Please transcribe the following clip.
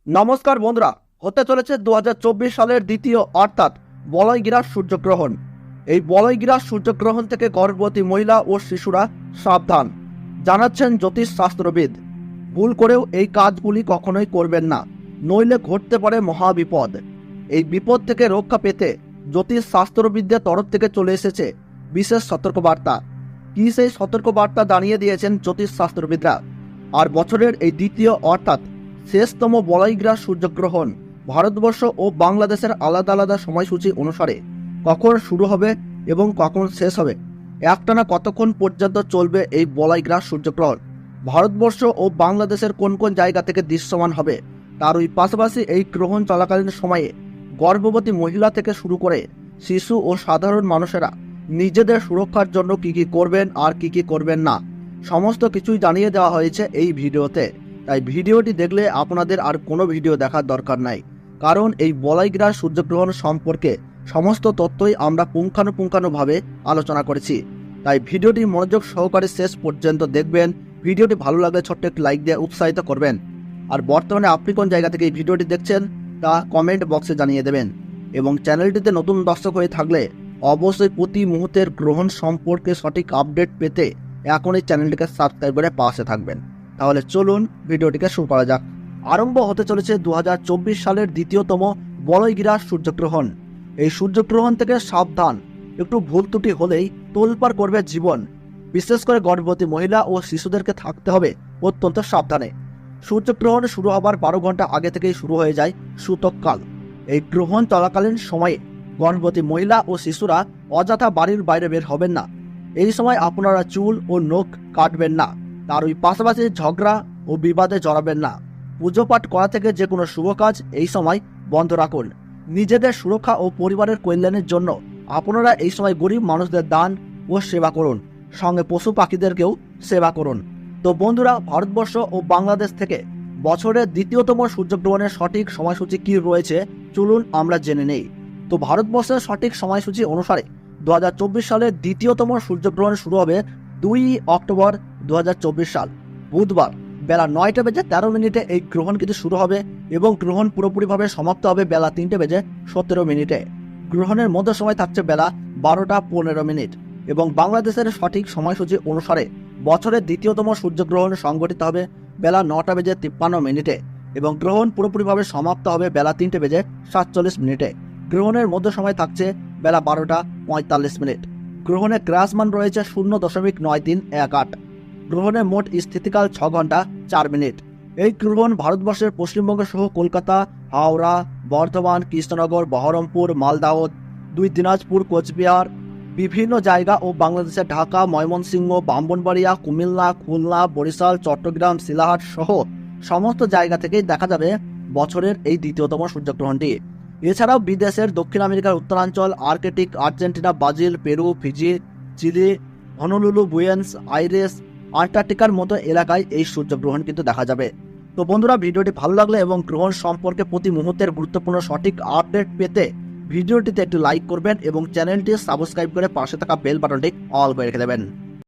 নমস্কার বন্ধুরা, হতে চলেছে 2024 সালের দ্বিতীয় অর্থাৎ বলয়গ্রাস সূর্যগ্রহণ। এই বলয়গ্রাস সূর্যগ্রহণ থেকে গর্ভবতী মহিলা ও শিশুরা সাবধান, জানাচ্ছেন জ্যোতিষ শাস্ত্রবিদ। ভুল করেও এই কাজগুলি কখনোই করবেন না, নইলে ঘটতে পারে মহাবিপদ। এই বিপদ থেকে রক্ষা পেতে জ্যোতিষ শাস্ত্রবিদদের তরফ থেকে চলে এসেছে বিশেষ সতর্কবার্তা। কি সেই সতর্কবার্তা জানিয়ে দিয়েছেন জ্যোতিষ শাস্ত্রবিদরা। আর বছরের এই দ্বিতীয় অর্থাৎ শেষতম বলয়গ্রাস সূর্যগ্রহণ ভারতবর্ষ ও বাংলাদেশের আলাদা আলাদা সময়সূচি অনুসারে কখন শুরু হবে এবং কখন শেষ হবে, একটানা কতক্ষণ পর্যন্ত চলবে এই বলয়গ্রাস সূর্যগ্রহণ, ভারতবর্ষ ও বাংলাদেশের কোন কোন জায়গা থেকে দৃশ্যমান হবে, তার ওই পাশাপাশি এই গ্রহণ চলাকালীন সময়ে গর্ভবতী মহিলা থেকে শুরু করে শিশু ও সাধারণ মানুষেরা নিজেদের সুরক্ষার জন্য কি কি করবেন আর কি কি করবেন না, সমস্ত কিছুই জানিয়ে দেওয়া হয়েছে এই ভিডিওতে। তাই ভিডিওটি দেখলে আপনাদের আর কোনো ভিডিও দেখার দরকার নাই, কারণ এই বলয়গ্রাস সূর্যগ্রহণ সম্পর্কে সমস্ত তথ্যই আমরা পুঙ্খানুপুঙ্খানুভাবে আলোচনা করেছি। তাই ভিডিওটি মনোযোগ সহকারে শেষ পর্যন্ত দেখবেন। ভিডিওটি ভালো লাগলে ছোট্ট একটি লাইক দিয়ে উৎসাহিত করবেন। আর বর্তমানে আপনি কোন জায়গা থেকে এই ভিডিওটি দেখছেন তা কমেন্ট বক্সে জানিয়ে দেবেন। এবং চ্যানেলটিতে নতুন দর্শক হয়ে থাকলে অবশ্যই প্রতি মুহূর্তের গ্রহণ সম্পর্কে সঠিক আপডেট পেতে এখনই চ্যানেলটিকে সাবস্ক্রাইব করে পাশে থাকবেন। তাহলে চলুন ভিডিওটিকে শুরু করা যাক। আরম্ভ হতে চলেছে 2024 সালের দ্বিতীয়তম বলয়গ্রাস সূর্যগ্রহণ। এই সূর্যগ্রহণ থেকে সাবধান, একটু ভুল ত্রুটি হলেই তোলপাড় করবে জীবন। বিশেষ করে গর্ভবতী মহিলা ও শিশুদেরকে থাকতে হবে অত্যন্ত সাবধানে। সূর্যগ্রহণ শুরু হবার 12 ঘন্টা আগে থেকেই শুরু হয়ে যায় সূতককাল। এই গ্রহণ চলাকালীন সময়ে গর্ভবতী মহিলা ও শিশুরা অযথা বাড়ির বাইরে বের হবেন না। এই সময় আপনারা চুল ও নখ কাটবেন না। তার ওই পাশাপাশি ঝগড়া ও বিবাদে জড়াবেন না। পুজো পাঠ করা থেকে যে কোনো শুভ কাজ এই সময় বন্ধ রাখুন। নিজেদের সুরক্ষা ও পরিবারের কল্যাণের জন্য আপনারা এই সময় গরিব মানুষদের দান ও সেবা করুন, সঙ্গে পশু পাখিদেরকেও সেবা করুন। তো বন্ধুরা, ভারতবর্ষ ও বাংলাদেশ থেকে বছরের দ্বিতীয়তম সূর্যগ্রহণের সঠিক সময়সূচি কি রয়েছে চলুন আমরা জেনে নেই। তো ভারতবর্ষের সঠিক সময়সূচি অনুসারে 2024 সালের দ্বিতীয়তম সূর্যগ্রহণ শুরু হবে 2 অক্টোবর 2024 সাল বুধবার বেলা 9:13 এই গ্রহণ কিন্তু শুরু হবে এবং গ্রহণ পুরোপুরিভাবে সমাপ্ত হবে বেলা 3:17। গ্রহণের মধ্য সময় থাকছে বেলা 12:15 এবং বাংলাদেশের সঠিক সময়সূচি অনুসারে বছরের দ্বিতীয়তম সূর্যগ্রহণ সংঘটিত হবে বেলা 9:53 এবং গ্রহণ পুরোপুরিভাবে সমাপ্ত হবে বেলা 3:47। গ্রহণের মধ্য সময় থাকছে বেলা 12:45। গ্রহণের গ্রাসমান রয়েছে 0.9318। গ্রহণের মোট স্থিতিকাল 6 ঘন্টা 4 মিনিট। এই গ্রহণ ভারতবর্ষের পশ্চিমবঙ্গ সহ কলকাতা, হাওড়া, বর্ধমান, কৃষ্ণনগর, বহরমপুর, মালদাহ, 2 দিনাজপুর, কোচবিহার, বিভিন্ন জায়গা ও বাংলাদেশের ঢাকা, ময়মনসিংহ, ব্রাহ্মণবাড়িয়া, কুমিল্লা, খুলনা, বরিশাল, চট্টগ্রাম, শিলাহাট সহ সমস্ত জায়গা থেকেই দেখা যাবে বছরের এই দ্বিতীয়তম সূর্যগ্রহণটি। এছাড়াও বিদেশের দক্ষিণ আমেরিকার উত্তরাঞ্চল, Arctic, Argentina, Brazil, Peru, Fiji, Chile, Honolulu, Buenos Aires, আন্টার্কটিকার মতো এলাকায় এই সূর্যগ্রহণ কিন্তু দেখা যাবে। তো বন্ধুরা, ভিডিওটি ভালো লাগলে এবং গ্রহণ সম্পর্কে প্রতি মুহূর্তের গুরুত্বপূর্ণ সঠিক আপডেট পেতে ভিডিওটিতে একটু লাইক করবেন এবং চ্যানেলটি সাবস্ক্রাইব করে পাশে থাকা বেল বাটনটি অল করে রেখে দেবেন।